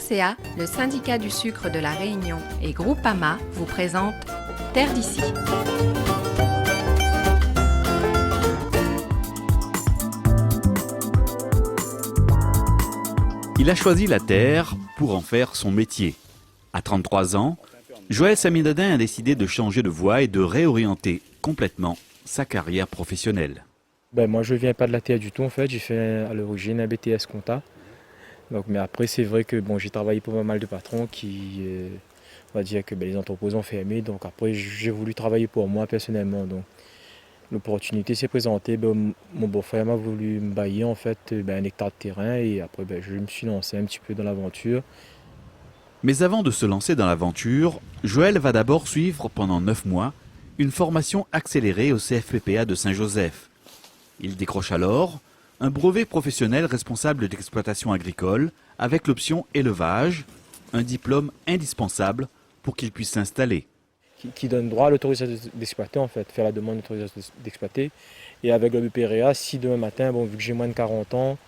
RCA, le syndicat du sucre de la Réunion et Groupama vous présentent Terre d'ici. Il a choisi la terre pour en faire son métier. À 33 ans, Joël Saminadin a décidé de changer de voie et de réorienter complètement sa carrière professionnelle. Moi, je ne viens pas de la terre du tout, en fait. J'ai fait à l'origine un BTS compta. Mais après, c'est vrai que j'ai travaillé pour pas mal de patrons qui, on va dire que les entrepôts ont fermé. Donc après, j'ai voulu travailler pour moi personnellement. Donc l'opportunité s'est présentée. Mon beau-frère m'a voulu me bailler en fait un hectare de terrain et après je me suis lancé un petit peu dans l'aventure. Mais avant de se lancer dans l'aventure, Joël va d'abord suivre pendant 9 mois une formation accélérée au CFPPA de Saint-Joseph. Il décroche alors un brevet professionnel responsable d'exploitation agricole avec l'option élevage, un diplôme indispensable pour qu'il puisse s'installer. Qui donne droit à l'autorisation d'exploiter en fait, faire la demande d'autorisation d'exploiter. Et avec le BPREA, si demain matin, vu que j'ai moins de 40 ans,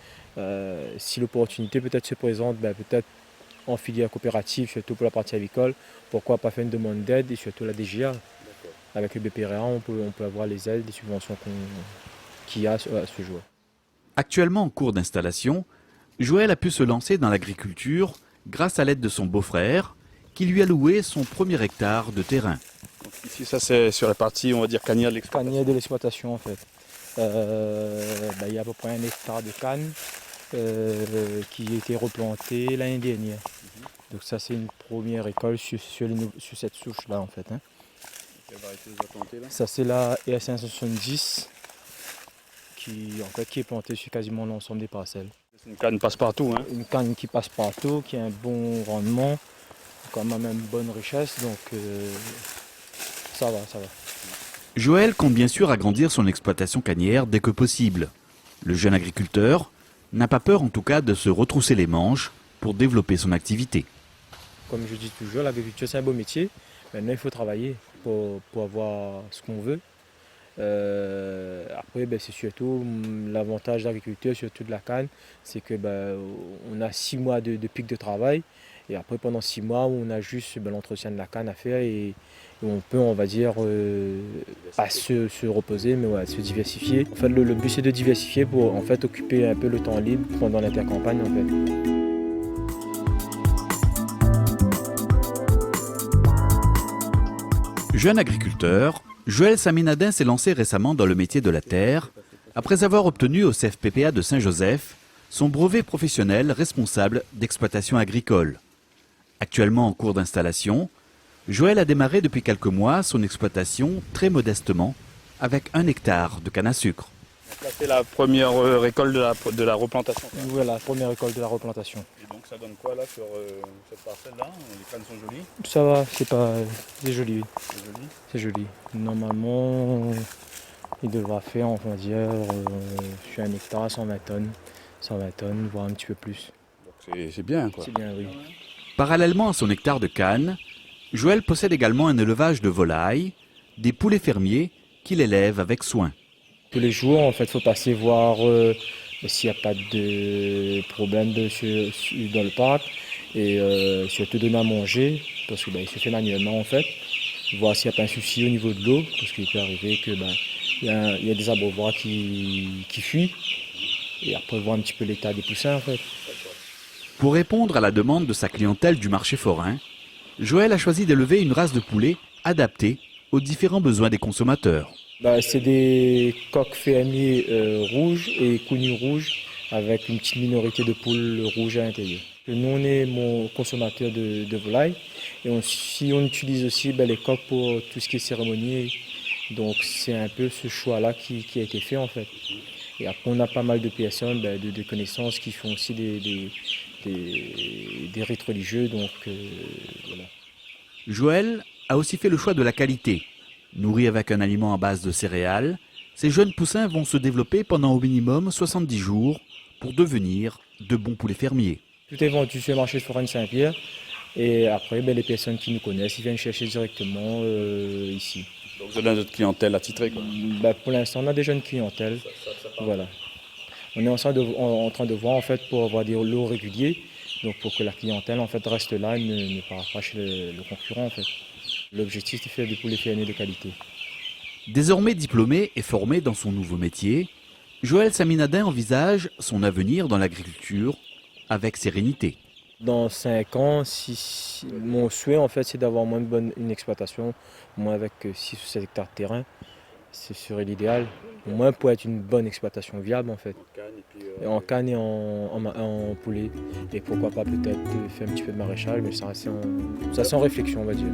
si l'opportunité peut-être se présente, peut-être en filière coopérative, surtout pour la partie avicole, pourquoi pas faire une demande d'aide et surtout la DGA. Avec le BPREA, on peut avoir les aides, les subventions qu'il y a à ce jour. Actuellement en cours d'installation, Joël a pu se lancer dans l'agriculture grâce à l'aide de son beau-frère qui lui a loué son premier hectare de terrain. Donc ici, ça c'est sur la partie, on va dire, canière de l'exploitation. Canière de l'exploitation en fait. Il y a à peu près 1 hectare de canne qui a été replanté l'année dernière. Donc ça c'est une première récolte sur cette souche-là en fait. Quelle variété vous avez planté là ? Ça c'est la ES170 qui est plantée sur quasiment l'ensemble des parcelles. C'est une canne passe-partout. Une canne qui passe partout, qui a un bon rendement, quand même une bonne richesse, donc ça va. Joël compte bien sûr agrandir son exploitation cannière dès que possible. Le jeune agriculteur n'a pas peur en tout cas de se retrousser les manches pour développer son activité. Comme je dis toujours, l'agriculture c'est un beau métier. Maintenant il faut travailler pour avoir ce qu'on veut. Après c'est surtout l'avantage de l'agriculture, surtout de la canne, c'est que on a 6 mois de pic de travail. Et après pendant 6 mois on a juste l'entretien de la canne à faire et on peut on va dire pas se reposer mais se diversifier. En fait le but c'est de diversifier pour en fait occuper un peu le temps libre pendant l'intercampagne en fait. Jeune agriculteur, Joël Saminadin s'est lancé récemment dans le métier de la terre après avoir obtenu au CFPPA de Saint-Joseph son brevet professionnel responsable d'exploitation agricole. Actuellement en cours d'installation, Joël a démarré depuis quelques mois son exploitation très modestement avec 1 hectare de canne à sucre. Là c'est la première récolte de la replantation. Voilà, la première récolte de la replantation. Et donc ça donne quoi là sur cette parcelle là ? Les cannes sont jolies ? Ça va, c'est joli. C'est joli. Normalement, il devra faire, on va dire, sur 1 hectare, 120 tonnes, voire un petit peu plus. Donc c'est bien quoi. C'est bien, oui. Parallèlement à son hectare de canne, Joël possède également un élevage de volailles, des poulets fermiers qu'il élève avec soin. Tous les jours, en fait, il faut passer voir s'il n'y a pas de problème dans le parc et surtout donner à manger, parce qu'il se fait manuellement en fait, voir s'il n'y a pas un souci au niveau de l'eau, parce qu'il peut arriver que y a des abreuvoirs qui fuient, et après voir un petit peu l'état des poussins en fait. Pour répondre à la demande de sa clientèle du marché forain, Joël a choisi d'élever une race de poulets adaptée aux différents besoins des consommateurs. C'est des coqs fermiers rouges et connus rouges avec une petite minorité de poules rouges à l'intérieur. Nous, on est mon consommateur de volailles et on utilise aussi les coqs pour tout ce qui est cérémonie. Donc c'est un peu ce choix-là qui a été fait en fait. Et après, on a pas mal de personnes, de connaissances qui font aussi des rites religieux. Donc, voilà. Joël a aussi fait le choix de la qualité. Nourris avec un aliment à base de céréales, ces jeunes poussins vont se développer pendant au minimum 70 jours pour devenir de bons poulets fermiers. Tout est vendu sur le marché forain de Saint-Pierre et après les personnes qui nous connaissent, ils viennent chercher directement ici. Donc vous avez notre clientèle attitrée quoi. Pour l'instant on a des jeunes clientèles. Voilà. On est en train de voir en fait pour avoir des lots réguliers Donc pour que la clientèle en fait reste là et ne parte pas chez le concurrent en fait. L'objectif c'est de faire des poulets fermiers de qualité. Désormais diplômé et formé dans son nouveau métier, Joël Saminadin envisage son avenir dans l'agriculture avec sérénité. Dans 5 ans, mon souhait en fait c'est d'avoir une exploitation, au moins avec 6 ou 7 hectares de terrain. Ce serait l'idéal, au moins pour être une bonne exploitation viable en fait. En canne et en poulet. Et pourquoi pas peut-être faire un petit peu de maraîchage, mais ça c'est en réflexion on va dire.